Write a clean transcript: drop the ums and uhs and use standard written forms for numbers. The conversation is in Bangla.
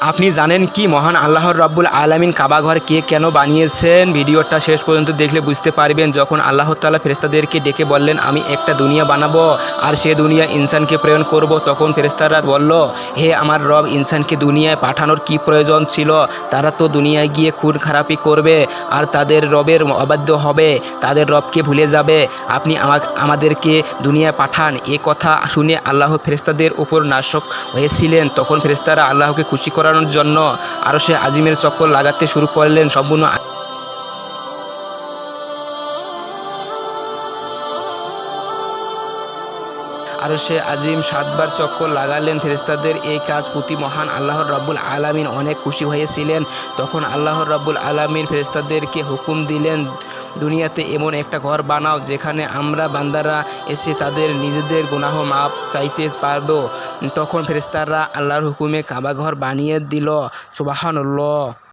আপনি জানেন কি মহান আল্লাহর রাব্বুল আলামিন কাবা ঘর কে কেন বানিয়েছেন? ভিডিওটা শেষ পর্যন্ত দেখলে বুঝতে পারবেন। যখন আল্লাহ তাআলা ফেরেশতাদেরকে ডেকে বললেন আমি একটা দুনিয়া বানাবো আর সে দুনিয়া ইনসানকে প্রেরণ করব, তখন ফেরেশতারা বলল, হে আমার রব, ইনসানকে দুনিয়ায় পাঠানোর কি প্রয়োজন ছিল? তারা তো দুনিয়ায় গিয়ে খুন খারাপি করবে আর তাদের রবের অবাধ্য হবে, তাদের রবকে ভুলে যাবে। আপনি আমাদেরকে দুনিয়ায় পাঠান। এ কথা শুনে আল্লাহ ফেরেশতাদের উপর নাশক হয়েছিলেন। তখন ফেরেশতারা আল্লাহকে খুশি করানোর জন্য আরশে আজিমের চক্কর লাগাতে শুরু করলেন। সম্পূর্ণ আরশে আজিম ৭ বার চক্কর লাগালেন। ফেরেশতাদের এই কাজ প্রতি মহান আল্লাহর রাব্বুল আলামিন অনেক খুশি হয়েছিলেন। তখন আল্লাহর রাব্বুল আলামিন ফেরেশতাদেরকে হুকুম দিলেন, দুনিয়াতে এমন একটা ঘর বানাও যেখানে আমরা বান্দারা এসে তাদের নিজেদের গুনাহ মাপ চাইতে পারব। তখন ফেরেশতারা আল্লাহর হুকুমে কাবা ঘর বানিয়ে দিল। সুবহানাল্লাহ।